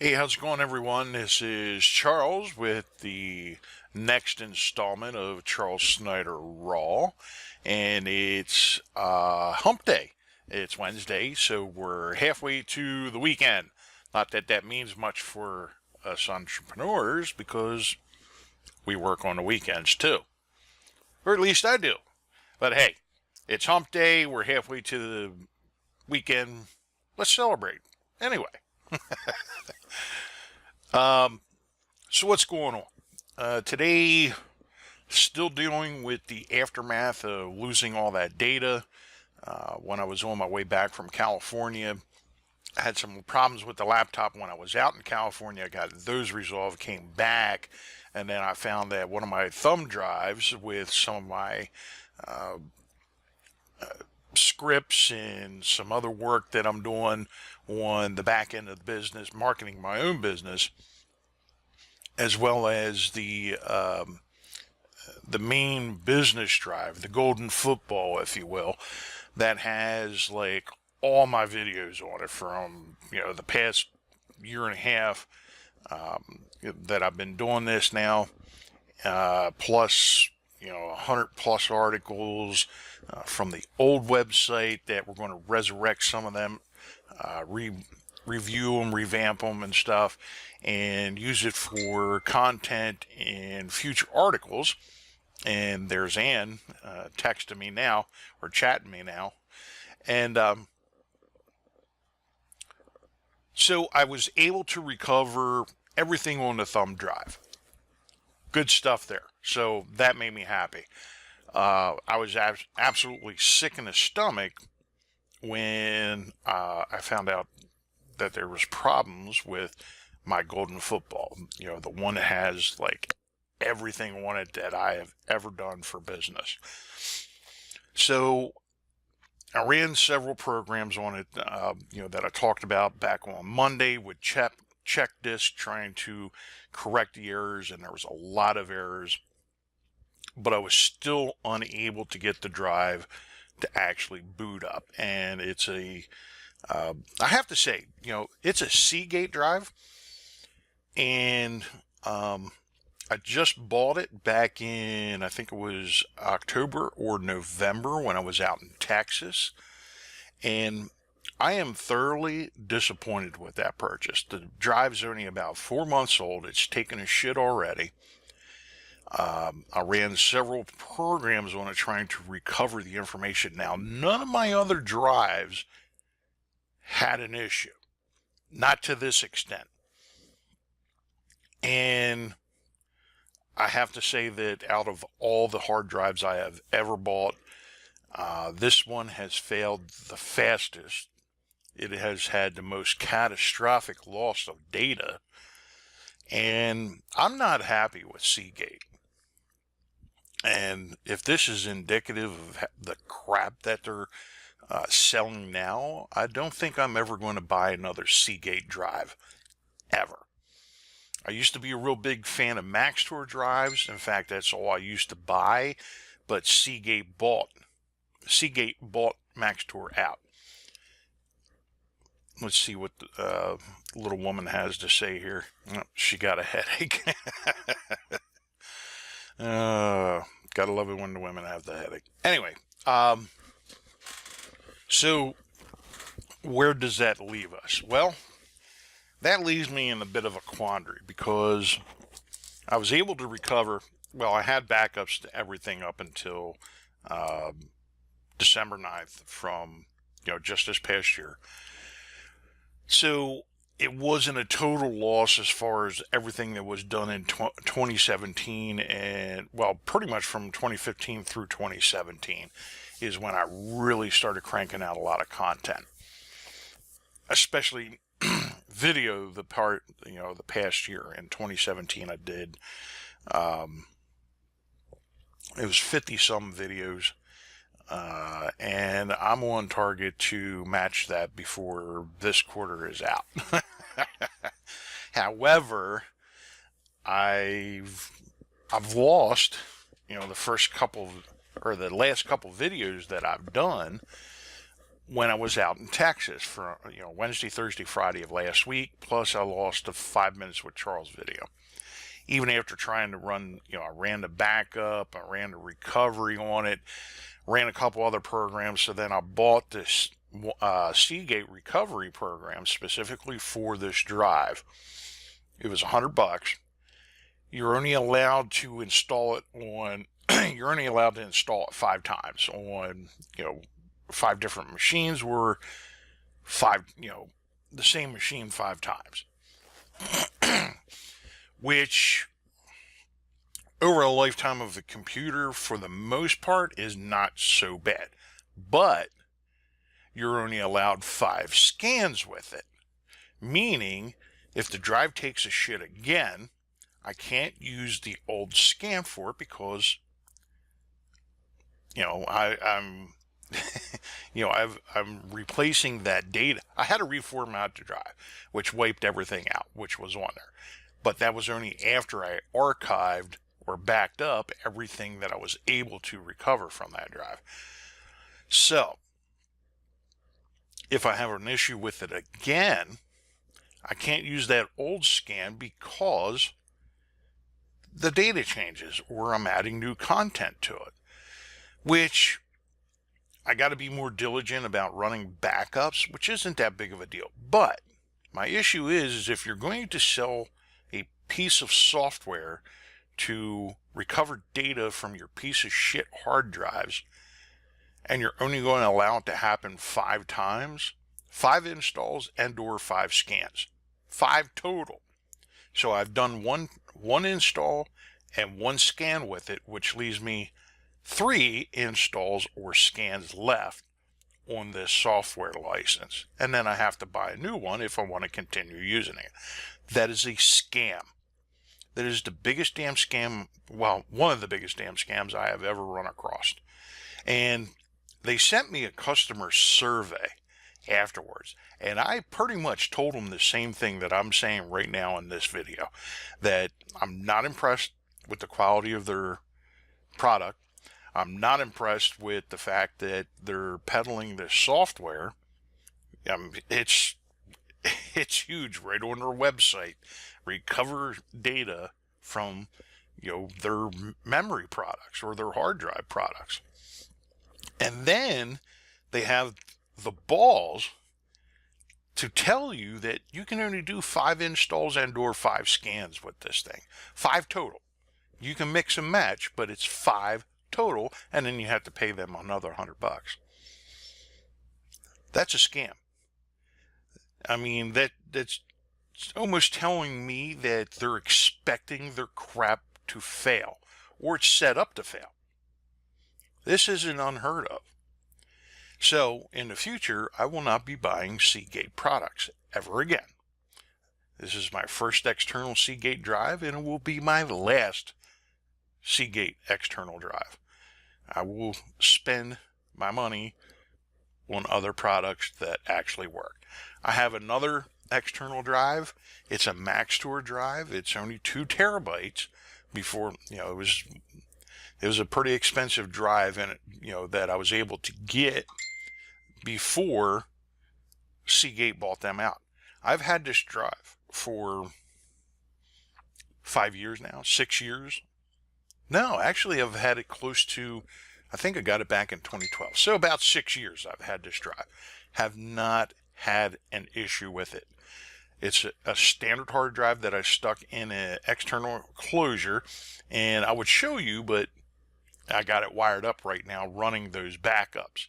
Hey, how's it going, everyone? This is Charles with the next installment of Charles Snyder Raw, and it's Hump Day. It's Wednesday, so we're halfway to the weekend. Not that that means much for us entrepreneurs because we work on the weekends too, or at least I do. But hey, it's Hump Day. We're halfway to the weekend. Let's celebrate. Anyway, um, so what's going on? Today, still dealing with the aftermath of losing all that data. When I was on my way back from California, I had some problems with the laptop when I was out in California. I got those resolved, came back, and then I found that one of my thumb drives with some of my uh, scripts and some other work that I'm doing on the back end of the business, marketing my own business, as well as the main business drive, the golden football, if you will, that has like all my videos on it from, the past year and a half that I've been doing this now, plus, 100 plus articles from the old website that we're going to resurrect some of them, review them, revamp them and stuff, and use it for content in future articles. And there's Ann texting me now, or chatting me now. And so I was able to recover everything on the thumb drive. Good stuff there. So that made me happy. I was absolutely sick in the stomach when I found out that there was problems with my golden football. The one that has like everything on it that I have ever done for business. So I ran several programs on it, that I talked about back on Monday with check disk, trying to correct the errors, and there was a lot of errors, but I was still unable to get the drive to actually boot up. And I have to say, it's a Seagate drive, and I just bought it back in, I think it was October or November when I was out in Texas. And I am thoroughly disappointed with that purchase. The drive's only about 4 months old. It's taken a shit already. I ran several programs on it trying to recover the information. Now, none of my other drives had an issue. Not to this extent. And I have to say that out of all the hard drives I have ever bought, this one has failed the fastest. It has had the most catastrophic loss of data, and I'm not happy with Seagate. And if this is indicative of the crap that they're selling now, I don't think I'm ever going to buy another Seagate drive, ever. I used to be a real big fan of Maxtor drives. In fact, that's all I used to buy. But Seagate bought Maxtor out. Let's see what the little woman has to say here. Oh, she got a headache. Gotta love it when the women have the headache. Anyway, so where does that leave us? Well, that leaves me in a bit of a quandary because I was able to recover. Well, I had backups to everything up until December 9th from, just this past year. So it wasn't a total loss as far as everything that was done in 2017, and well, pretty much from 2015 through 2017 is when I really started cranking out a lot of content, especially video. The past year in 2017 I did, it was 50 some videos, and I'm on target to match that before this quarter is out. However, I've lost, the first couple or the last couple videos that I've done when I was out in Texas for, Wednesday, Thursday, Friday of last week. Plus I lost a 5 minutes with Charles video. Even after trying to run, I ran the backup, I ran the recovery on it, ran a couple other programs. So then I bought this Seagate recovery program specifically for this drive. It was $100. You're only allowed to install it on, you're only allowed to install it 5 times on, 5 different machines, or 5, the same machine 5 times. Which, over a lifetime of the computer, for the most part, is not so bad. But you're only allowed 5 scans with it. Meaning, if the drive takes a shit again, I can't use the old scan for it because, I'm I'm replacing that data. I had to reformat the drive, which wiped everything out, which was on there. But that was only after I archived or backed up everything that I was able to recover from that drive. So, if I have an issue with it again, I can't use that old scan because the data changes or I'm adding new content to it. Which, I got to be more diligent about running backups, which isn't that big of a deal. But my issue is if you're going to sell a piece of software to recover data from your piece of shit hard drives, and you're only going to allow it to happen 5 times, 5 installs and or 5 scans. 5 total. So I've done one install and 1 scan with it, which leaves me 3 installs or scans left on this software license. And then I have to buy a new one if I want to continue using it. That is a scam. That is the biggest damn scam, well, one of the biggest damn scams I have ever run across. And they sent me a customer survey afterwards, and I pretty much told them the same thing that I'm saying right now in this video, that I'm not impressed with the quality of their product. I'm not impressed with the fact that they're peddling this software. It's huge right on their website. Recover data from, their memory products or their hard drive products. And then they have the balls to tell you that you can only do 5 installs and or 5 scans with this thing. 5 total. You can mix and match, but it's 5 total, and then you have to pay them another $100. That's a scam. I mean, that's almost telling me that they're expecting their crap to fail, or it's set up to fail. This isn't unheard of. So, in the future, I will not be buying Seagate products ever again. This is my first external Seagate drive, and it will be my last Seagate external drive. I will spend my money on other products that actually work. I have another external drive. It's a Maxtor drive. It's only 2 terabytes. Before, it was a pretty expensive drive, and that I was able to get before Seagate bought them out. I've had this drive for 5 years now, 6 years. No, actually, I've had it close to, I think I got it back in 2012. So about 6 years I've had this drive. Have not had an issue with it. It's a standard hard drive that I stuck in an external closure, and I would show you, but I got it wired up right now running those backups,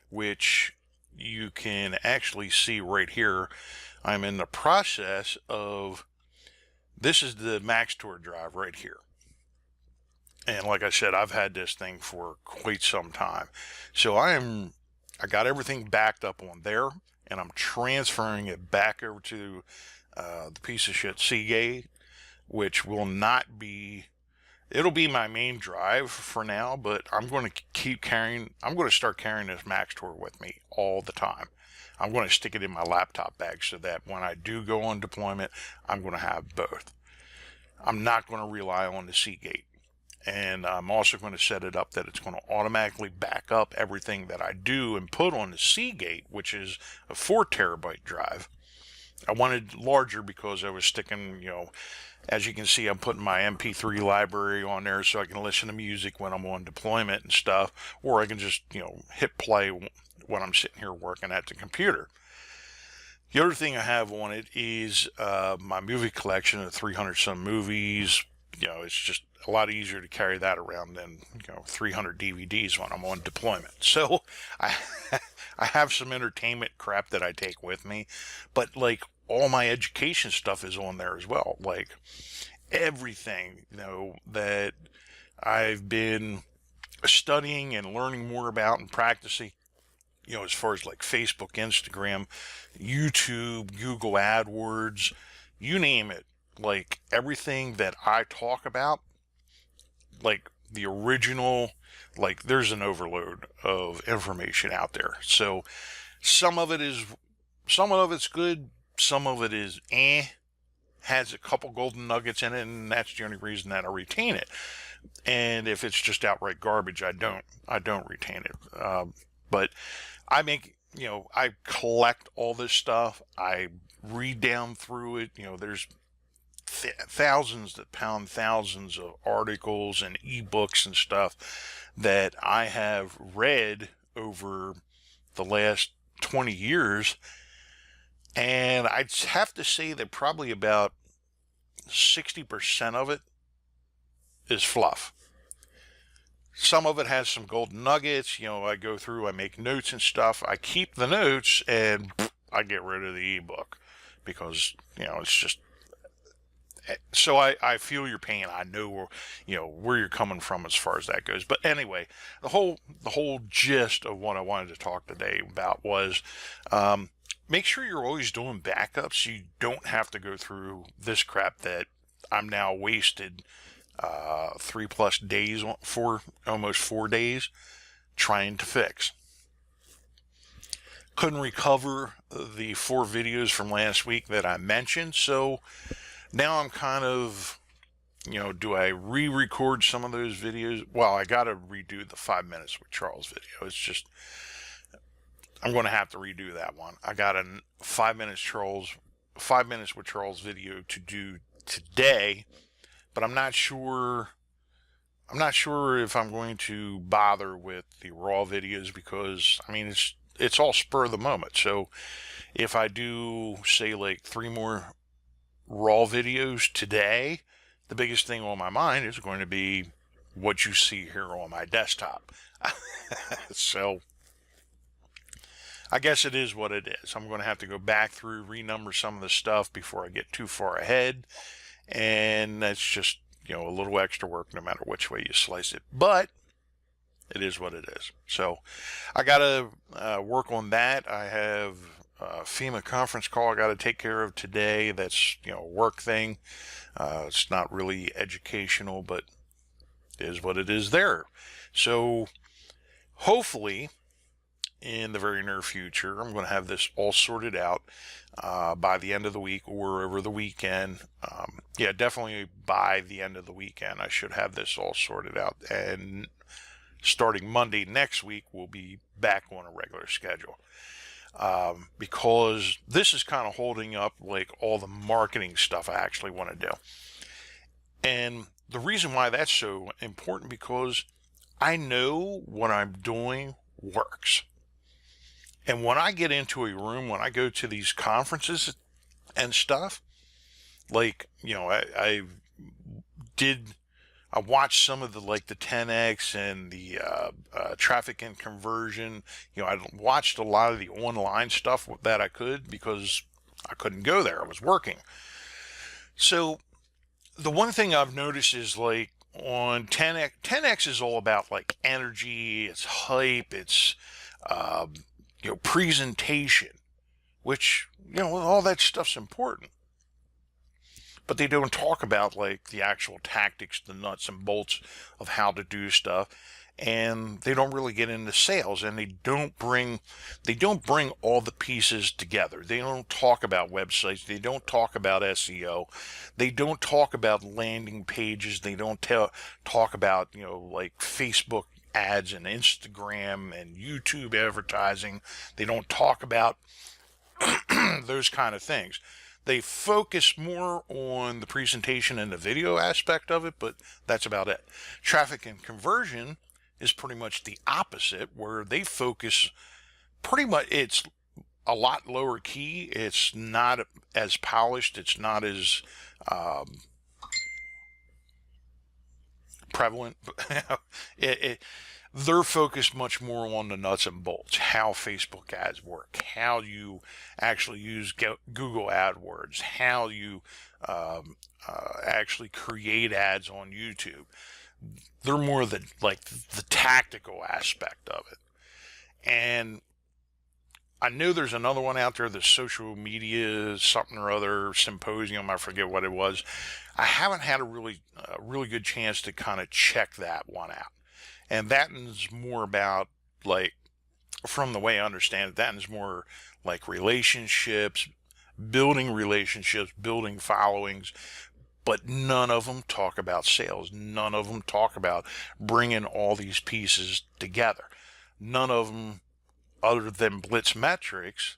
which you can actually see right here. I'm in the process of, this is the Maxtor drive right here. And like I said, I've had this thing for quite some time. So I got everything backed up on there, and I'm transferring it back over to the piece of shit Seagate, which will not be, it'll be my main drive for now, but I'm going to start carrying this Maxtor with me all the time. I'm going to stick it in my laptop bag so that when I do go on deployment, I'm going to have both. I'm not going to rely on the Seagate. And I'm also going to set it up that it's going to automatically back up everything that I do and put on the Seagate, which is a 4 terabyte drive. I wanted larger because I was sticking, as you can see, I'm putting my MP3 library on there so I can listen to music when I'm on deployment and stuff, or I can just, hit play when I'm sitting here working at the computer. The other thing I have on it is my movie collection of 300 some movies. It's just a lot easier to carry that around than 300 DVDs when I'm on deployment. So I I have some entertainment crap that I take with me, but like all my education stuff is on there as well. Like everything that I've been studying and learning more about and practicing. As far as like Facebook, Instagram, YouTube, Google AdWords, you name it. Like everything that I talk about, like the original, like there's an overload of information out there. So some of it's good, some of it is has a couple golden nuggets in it, and that's the only reason that I retain it. And if it's just outright garbage, I don't retain it. But I I collect all this stuff. I read down through it. There's thousands of articles and ebooks and stuff that I have read over the last 20 years. And I'd have to say that probably about 60% of it is fluff. Some of it has some golden nuggets. I go through, I make notes and stuff. I keep the notes and I get rid of the ebook because, it's just, so I feel your pain. I know where you're coming from as far as that goes. But anyway, the whole gist of what I wanted to talk today about was, make sure you're always doing backups so you don't have to go through this crap that I'm now wasted 3+ days, almost 4 days trying to fix. Couldn't recover the 4 videos from last week that I mentioned, so now I'm kind of, do I re-record some of those videos? Well, I got to redo the 5 minutes with Charles video. It's just, I'm going to have to redo that one. I got a 5 minutes with Charles video to do today, but I'm not sure if I'm going to bother with the raw videos because it's all spur of the moment. So if I do say like 3 more raw videos today, the biggest thing on my mind is going to be what you see here on my desktop. So I guess it is what it is. I'm going to have to go back through, renumber some of the stuff before I get too far ahead. And that's just, a little extra work no matter which way you slice it. But it is what it is. So I got to work on that. I have a FEMA conference call I got to take care of today. That's, a work thing. It's not really educational, but it is what it is there. So hopefully in the very near future, I'm going to have this all sorted out by the end of the week or over the weekend. Definitely by the end of the weekend, I should have this all sorted out. And starting Monday next week, we'll be back on a regular schedule. Because this is kind of holding up like all the marketing stuff I actually want to do. And the reason why that's so important, because I know what I'm doing works. And when I get into a room, when I go to these conferences and stuff, like, I watched some of the 10X and the traffic and conversion. I watched a lot of the online stuff that I could because I couldn't go there. I was working. So the one thing I've noticed is like on 10X is all about like energy, it's hype, it's presentation, which all that stuff's important. But they don't talk about like the actual tactics, the nuts and bolts of how to do stuff. and they don't really get into sales, and they don't bring all the pieces together. They don't talk about websites, they don't talk about SEO, they don't talk about landing pages, they don't talk about, like Facebook ads and Instagram and YouTube advertising. They don't talk about those kind of things. They focus more on the presentation and the video aspect of it, but that's about it. Traffic and conversion is pretty much the opposite, where they focus pretty much, it's a lot lower key. It's not as polished. It's not as prevalent. They're focused much more on the nuts and bolts, how Facebook ads work, how you actually use Google AdWords, how you actually create ads on YouTube. They're more the tactical aspect of it. And I know there's another one out there, the social media something or other symposium. I forget what it was. I haven't had a really good chance to kind of check that one out. And that is more about, like, from the way I understand it, that is more like relationships, building followings, but none of them talk about sales. None of them talk about bringing all these pieces together. None of them, other than Blitz Metrics,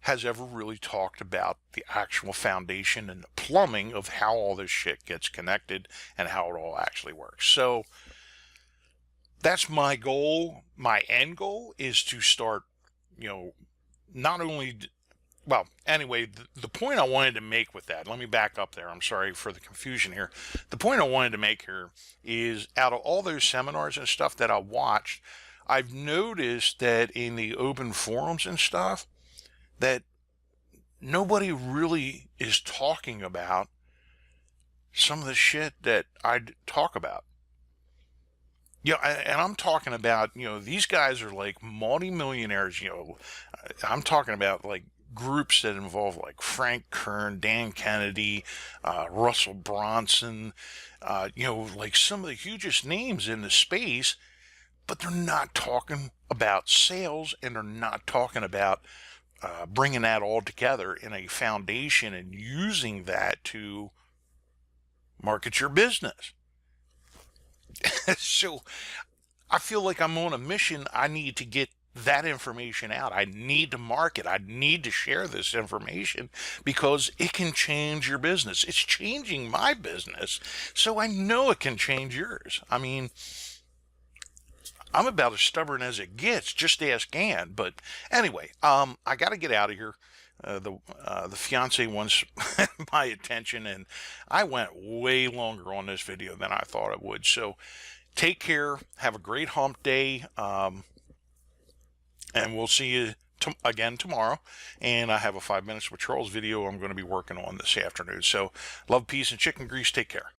has ever really talked about the actual foundation and the plumbing of how all this shit gets connected and how it all actually works. So that's my goal. My end goal is to start, not only, well, anyway, the point I wanted to make with that, let me back up there. I'm sorry for the confusion here. The point I wanted to make here is, out of all those seminars and stuff that I watched, I've noticed that in the open forums and stuff, that nobody really is talking about some of the shit that I talk about. Yeah, and I'm talking about, these guys are like multimillionaires. I'm talking about like groups that involve like Frank Kern, Dan Kennedy, Russell Bronson, like some of the hugest names in the space, but they're not talking about sales, and they're not talking about bringing that all together in a foundation and using that to market your business. So I feel like I'm on a mission. I need to get that information out. I need to market. I need to share this information because it can change your business. It's changing my business, so I know it can change yours. I mean, I'm about as stubborn as it gets. Just ask Ann. But anyway, I got to get out of here. The fiance wants my attention, and I went way longer on this video than I thought I would. So take care. Have a great hump day. And we'll see you again tomorrow. And I have a 5 minutes with Charles video I'm going to be working on this afternoon. So love, peace, and chicken grease. Take care.